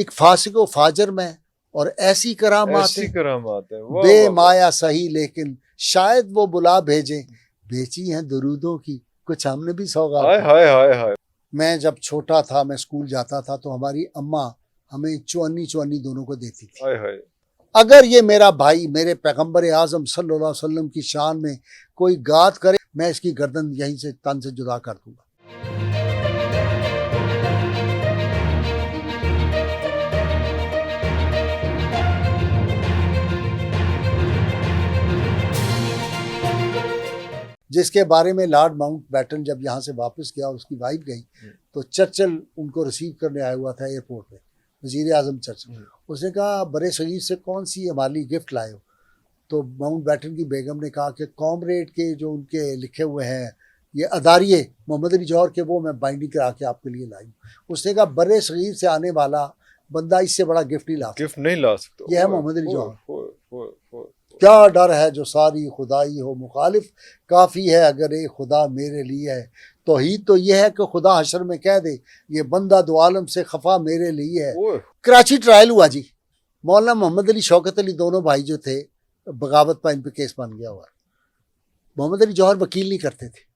एक फासिक व फाजर में और ऐसी ऐसी करामात है। वाह, बे वाह, माया सही लेकिन शायद वो बुला भेजे, बेची हैं दुरूदों की कुछ हमने भी सौगात। हाय हाय हाय हाय। मैं जब छोटा था, मैं स्कूल जाता था तो हमारी अम्मा हमें चौन्नी चौन्नी दोनों को देती थी। हाय हाय। अगर ये मेरा भाई मेरे पैगंबर आजम सल्लल्लाहु अलैहि वसल्लम की शान में कोई गात करे, मैं इसकी गर्दन यहीं से तन से जुदा कर दूंगा। जिसके बारे में लॉर्ड माउंटबेटन जब यहाँ से वापस गया और उसकी वाइफ गई तो चर्चिल उनको रिसीव करने आया हुआ था एयरपोर्ट पे, वजीर आजम चर्चिल। उसने कहा बड़े शरीर से कौन सी हमारी गिफ्ट लाए हो? तो माउंटबेटन की बेगम ने कहा कि कॉमरेड के जो उनके लिखे हुए हैं ये अदारिये मोहम्मद अली जौहर के, वो मैं बाइंडिंग करा के आपके लिए लाई हूँ। उसने कहा बड़े शरीर से आने वाला बंदा इससे बड़ा गिफ्ट नहीं ला सकता। गिफ्ट नहीं ला सकता। यह है मोहम्मद अली जौहर। जौहर। क्या डर है जो सारी खुदाई हो मुखालिफ, काफ़ी है अगर एक खुदा मेरे लिए है। तौहीद तो यह है कि खुदा हशर में कह दे ये बंदा दो आलम से खफा मेरे लिए है। कराची ट्रायल हुआ जी, मौलाना मोहम्मद अली शौकत अली दोनों भाई जो थे, बगावत पर इन पे केस बन गया हुआ। मोहम्मद अली जौहर वकील नहीं करते थे,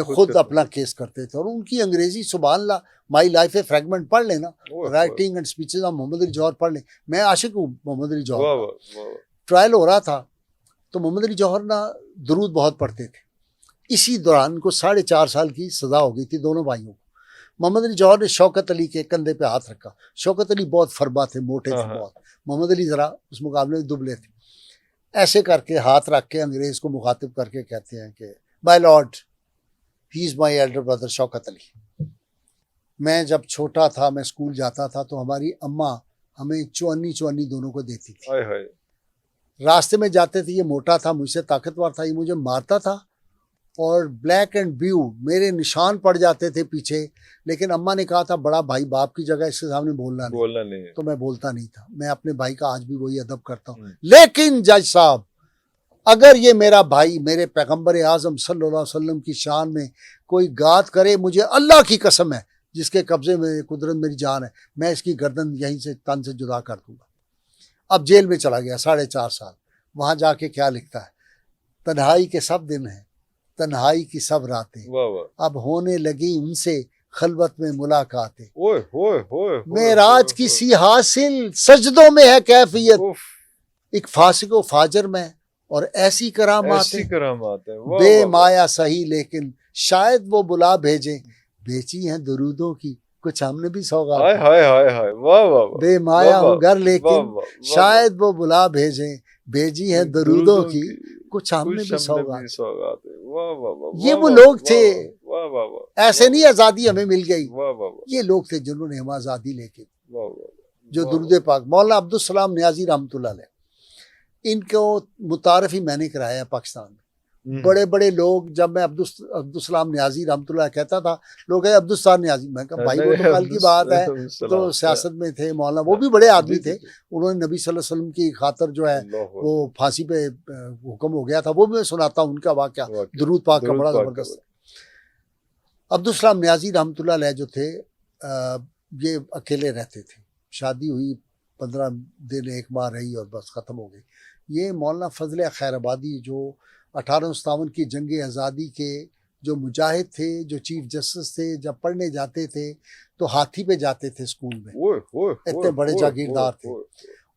खुद अपना केस करते थे। और उनकी अंग्रेजी सुभान अल्लाह, माई लाइफ ए फ्रेगमेंट पढ़ लेना, writing and speeches of Mohammad Ali Jauhar पढ़ लें। मैं आशिक हूँ मोहम्मद अली जौहर। ट्रायल हो रहा था तो मोहम्मद अली जौहर ना दुरूद बहुत पढ़ते थे। इसी दौरान उनको 4.5 साल की सज़ा हो गई थी दोनों भाइयों को। मोहम्मद अली जौहर ने शौकत अली के कंधे पे हाथ रखा। शौकत अली बहुत फरबा थे, मोटे थे बहुत। मोहम्मद अली ज़रा उस मुकाबले में दुबले थे। ऐसे करके हाथ रख के अंग्रेज़ को मुखातिब करके कहते हैं कि my Lord, he is my elder brother Shaukat Ali. मैं जब छोटा था, मैं स्कूल जाता था तो हमारी अम्मा हमें चौन्नी चौन्नी दोनों को देती थी। हाय हाय। रास्ते में जाते थे, ये मोटा था, मुझसे ताकतवर था, ये मुझे मारता था और ब्लैक एंड ब्लू मेरे निशान पड़ जाते थे पीछे। लेकिन अम्मा ने कहा था बड़ा भाई बाप की जगह इसके सामने बोलना नहीं। तो मैं बोलता नहीं था। मैं अपने भाई का आज भी वही अदब करता हूँ। लेकिन जज साहब, अगर ये मेरा भाई मेरे पैगंबर आजम सल्लल्लाहु अलैहि वसल्लम की शान में कोई गात करे, मुझे अल्लाह की कसम है जिसके कब्जे में कुदरत मेरी जान है, मैं इसकी गर्दन यहीं से तन से जुदा कर दूंगा। अब जेल में चला गया 4.5 साल। वहाँ जाके क्या लिखता है, तन्हाई के सब दिन हैं, तन्हाई की सब रातें, अब होने लगी उनसे खलवत में मुलाकातें। मेराज की सी हासिल सजदों में है कैफियत, एक फासिक व फाजर में और ऐसी करामात है। बे माया सही लेकिन शायद वो बुला भेजे, बेची हैं दुरूदों की कुछ हमने भी सौगात। हाय हाय हाय हाय। वाह वाह। बे माया हूँ घर लेकिन शायद वो बुला भेजे, भेजी हैं दुरूदों की कुछ हमने भी सौगात। ये वो लोग थे। ऐसे नहीं आज़ादी हमें मिल गई, ये लोग थे जिन्होंने हमें आज़ादी लेके, जो दुरूद पाक। मौलाना अब्दुल सलाम नियाजी रहमतुल्लाह अलैह, इनको मुतारफ ही मैंने कराया पाकिस्तान में। बड़े बड़े लोग, जब मैं अब्दुल सलाम नियाजी रहमतुल्लाह कहता था, लोग कहे अब्दुल सलाम नियाजी। मैं कहा भाई वो तो कल की बात है, तो सियासत में थे मौलाना, वो भी बड़े आदमी थे। उन्होंने नबी सल्लल्लाहु अलैहि वसल्लम की खातर जो है वो फांसी पे हुक्म हो गया था, वो भी मैं सुनाता हूँ उनका वाक़या, दुरूद पाक का बड़ा ज़बरदस्त। अब्दुल सलाम नियाजी रहमतुल्लाह अलैह जो थे, ये अकेले रहते थे। शादी हुई, 15 दिन 1 माह रही और बस ख़त्म हो गई। ये मौलाना फजल खैराबादी जो 1857 की जंग आज़ादी के जो मुजाहिद थे, जो चीफ जस्टिस थे, जब पढ़ने जाते थे तो हाथी पे जाते थे स्कूल में, इतने बड़े जागीरदार थे।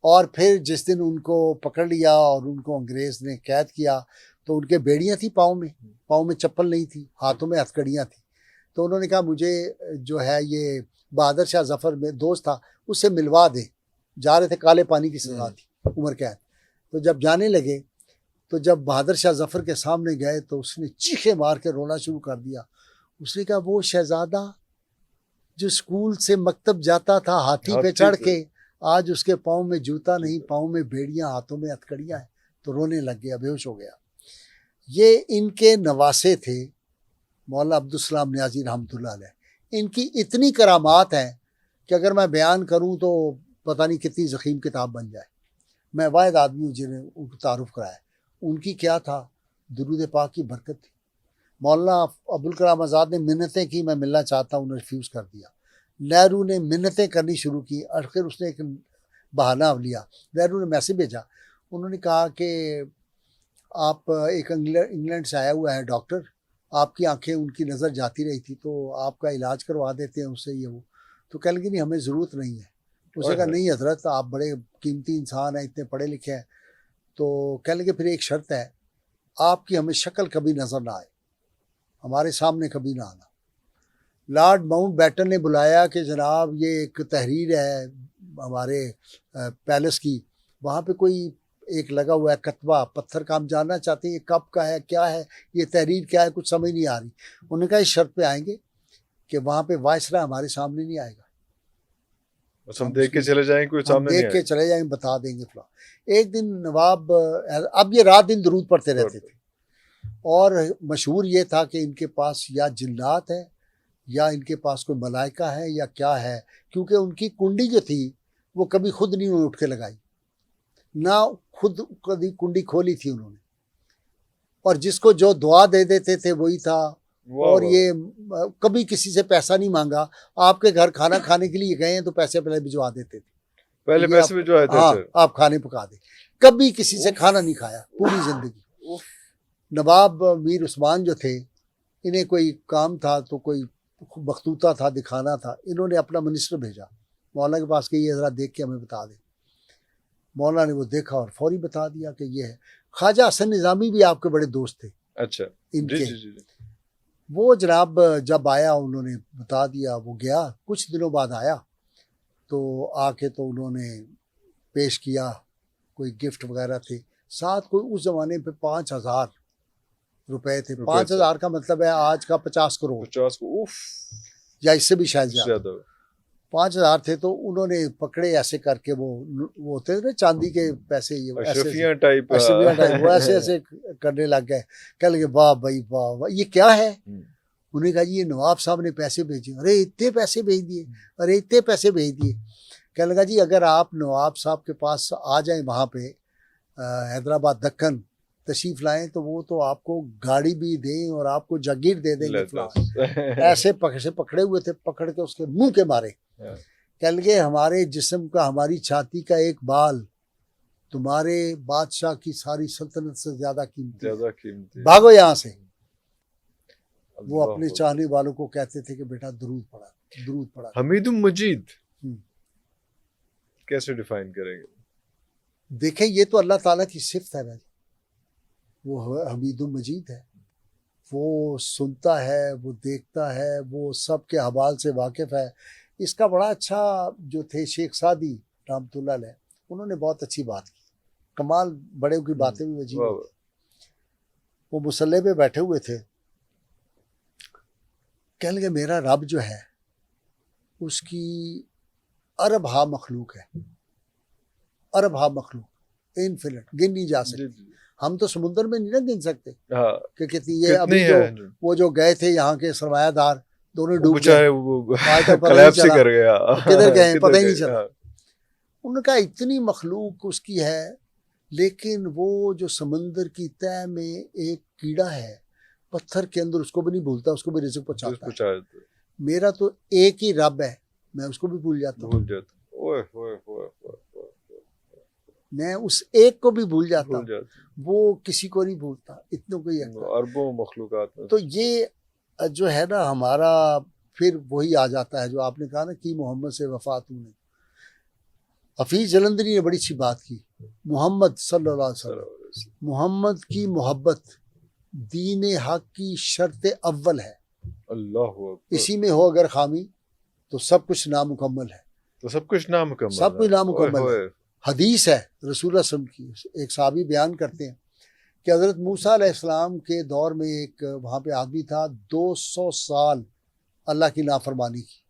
और फिर जिस दिन उनको पकड़ लिया और उनको अंग्रेज़ ने कैद किया तो उनके बेड़ियाँ थी पाँव में चप्पल नहीं थी, हाथों में हथकड़ियाँ थी। तो उन्होंने कहा मुझे जो है ये बहादुर शाह जफ़र में दोस्त था, उससे मिलवा दे। जा रहे थे, काले पानी की सज़ा थी, उम्र कैद। तो जब जाने लगे तो जब बहादुर शाह जफ़र के सामने गए तो उसने चीखे मार के रोना शुरू कर दिया। उसने कहा वो शहजादा जो स्कूल से मकतब जाता था हाथी पे चढ़ के, आज उसके पाँव में जूता नहीं, पाँव में बेड़ियाँ, हाथों में हथकड़ियाँ हैं। तो रोने लग गया, बेहोश हो गया। ये इनके नवासे थे मौलाना अब्दुल सलाम नियाजी रहमतुल्लाह अलैह। इनकी इतनी करामात हैं कि अगर मैं बयान करूँ तो पता नहीं कितनी ज़ख़ीम किताब बन जाए। मैं वाहिद आदमी हूँ जिन्हें उनको तारुफ कराया। उनकी क्या था, दुरूद पाक की बरकत थी। मौलाना अबुल कलाम आज़ाद ने मिन्नतें की, मैं मिलना चाहता हूँ, उन्होंने रिफ्यूज़ कर दिया। नेहरू ने मिन्नतें करनी शुरू की। आखिर उसने एक बहाना लिया, नेहरू ने मैसेज भेजा, उन्होंने कहा कि आप एक इंग्लैंड से आया हुआ है डॉक्टर, आपकी आंखें उनकी नज़र जाती रही थी तो आपका इलाज करवा देते हैं उससे, ये वो। तो कह लगी नहीं, हमें ज़रूरत नहीं है। उसने कहा नहीं हजरत, आप बड़े कीमती इंसान हैं, इतने पढ़े लिखे हैं। तो कह लगे फिर एक शर्त है, आपकी हमें शक्ल कभी नज़र ना आए, हमारे सामने कभी ना आना। लॉर्ड माउंटबेटन ने बुलाया कि जनाब ये एक तहरीर है हमारे पैलेस की, वहाँ पे कोई एक लगा हुआ है कतबा पत्थर का, हम जानना चाहते हैं ये कब का है, क्या है ये तहरीर, क्या है, कुछ समझ नहीं आ रही। उन्होंने कहा इस शर्त पे आएंगे कि वहाँ पे वायसराय हमारे सामने नहीं आएगा, बस हम देख के चले जाएंगे, कोई सामने नहीं देख के चले जाएंगे, बता देंगे फला। एक दिन नवाब, अब ये रात दिन दरूद पढ़ते रहते थे, और मशहूर ये था कि इनके पास या जिन्नात है या इनके पास कोई मलाइका है या क्या है, क्योंकि उनकी कुंडी जो थी वो कभी खुद नहीं उठ के लगाई, ना खुद कभी कुंडी खोली थी उन्होंने, और जिसको जो दुआ दे देते थे वही था। और ये कभी किसी से पैसा नहीं मांगा, आपके घर खाना खाने के लिए गए हैं तो पैसे पहले भिजवा देते थे, पहले पैसे भिजवाए थे। हाँ, आप खाने पका दे। कभी किसी से खाना नहीं खाया पूरी जिंदगी। नवाब मीर उस्मान जो थे, इन्हें कोई काम था तो कोई बख्तूता था, दिखाना था, इन्होंने अपना मिनिस्टर भेजा मौलाना के पास कि ये ज़रा देख के हमें बता दे। मौलाना ने वो देखा और फौरी बता दिया कि ये है। ख्वाजा हसन निज़ामी भी आपके बड़े दोस्त थे। अच्छा, इनके जी। वो जनाब जब आया उन्होंने बता दिया, वो गया कुछ दिनों बाद आया तो आके तो उन्होंने पेश किया, कोई गिफ्ट वगैरह थे साथ, कोई उस ज़माने पे 5,000 रुपए थे। 5,000 का मतलब है आज का 50 करोड़, 50 उफ, या इससे भी शायद ज़्यादा। 5,000 थे तो उन्होंने पकड़े ऐसे करके, वो होते थे ना चांदी के पैसे, ये अशरफिया टाइप, वो ऐसे ऐसे करने लग गए। कह लगे वाह भाई वाह वाह, ये क्या है? उन्होंने कहा जी ये नवाब साहब ने पैसे भेजे। अरे इतने पैसे भेज दिए, अरे इतने पैसे भेज दिए। कह लगा जी अगर आप नवाब साहब के पास आ जाएं वहाँ पे हैदराबाद दक्कन तशरीफ लाएं तो वो तो आपको गाड़ी भी दें और आपको जागीर दे देंगे। ऐसे पकड़े हुए थे, पकड़ के उसके मुंह के मारे। कह लगे हमारे जिस्म का, हमारी छाती का एक बाल तुम्हारे बादशाह की सारी सल्तनत से ज्यादा कीमती, भागो यहाँ से। वो अपने चाहने वालों को कहते थे कि बेटा दरूद पढ़ा, दरूद पढ़ा। हमीदुम मजीद कैसे डिफाइन करेंगे? देखें ये तो अल्लाह ताला की सिफ्त है भाई, वो हमीदुम मजीद है, वो सुनता है, वो देखता है, वो सब के हवाल से वाकिफ है। इसका बड़ा अच्छा जो थे शेख सादी रहमतुल्लाह अलैह, उन्होंने बहुत अच्छी बात की, कमाल, बड़े की बातें भी अजीब होती। वो मुसल्ले पे बैठे हुए थे, कह लगे मेरा रब जो है उसकी अरब हा मखलूक है, अरब हा मखलूक, इनफिनिट, गिन नहीं जा सकती। हम तो समुद्र में नहीं ना गिन सकते कि कितनी ये अभी जो वो जो गए थे यहाँ के सरमायादार दोनों डूब गए, कर गया, किधर गए पता ही नहीं चला। उन्होंने कहा इतनी मखलूक उसकी है, लेकिन वो जो समंदर की तह में एक कीड़ा है पत्थर के अंदर, उसको भी नहीं भूलता, उसको भी रिज़्क़ पहुंचाता है। मेरा तो एक ही रब है, मैं उसको भी भूल जाता हूँ, मैं उस एक को भी भूल जाता हूँ, वो किसी को नहीं भूलता, इतनों को ही अरबों मखलूकात में। तो ये जो है ना हमारा, फिर वही आ जाता है जो आपने कहा ना कि मोहम्मद से वफा तूने। हफीज जलंधरी ने बड़ी अच्छी बात की, मोहम्मद सल्लल्लाहु अलैहि वसल्लम, मोहम्मद की मोहब्बत दीन हक की शर्त अव्वल है। अल्लाह, इसी में हो अगर खामी तो सब कुछ नामुकम्मल है, तो सब कुछ नामुकम्मल, सब कुछ नामुकम्मल है। हदीस है रसूलुल्लाह सल्लल्लाहु अलैहि वसल्लम की, एक साहबी बयान करते हैं कि हज़रत मूसा अलैहिस्सलाम के दौर में एक वहाँ पे आदमी था, 200 साल अल्लाह की नाफरमानी की,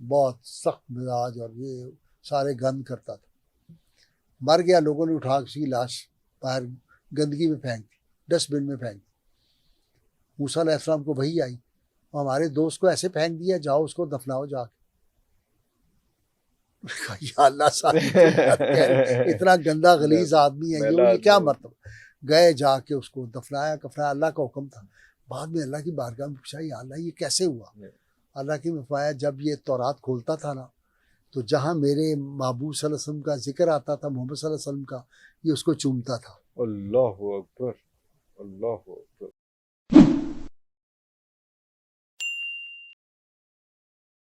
बहुत सख्त मिजाज और ये सारे गंद करता था, मर गया। लोगों ने उठा उसकी लाश बाहर गंदगी में फेंक दी, डस्टबिन में फेंक दी। मूसा अलैहिस्सलाम को वही आई, हमारे दोस्त को ऐसे फेंक दिया, जाओ उसको दफनाओ जाके। या अल्लाह इतना गंदा गलीज आदमी है ये क्या मरतबा। गए जाके उसको दफनाया कफनाया, अल्लाह का हुक्म था। बाद में अल्लाह की बारगाह में पूछा, या अल्लाह ये कैसे हुआ? अल्लाह की मफाया जब ये तौरात खोलता था ना, तो जहाँ मेरे महबूब सल्लल्लाहु अलैहि वसल्लम का जिक्र आता था, मोहम्मद सल्लल्लाहु अलैहि वसल्लम का, ये उसको चूमता था। अल्लाह अकबर, अल्लाह अकबर।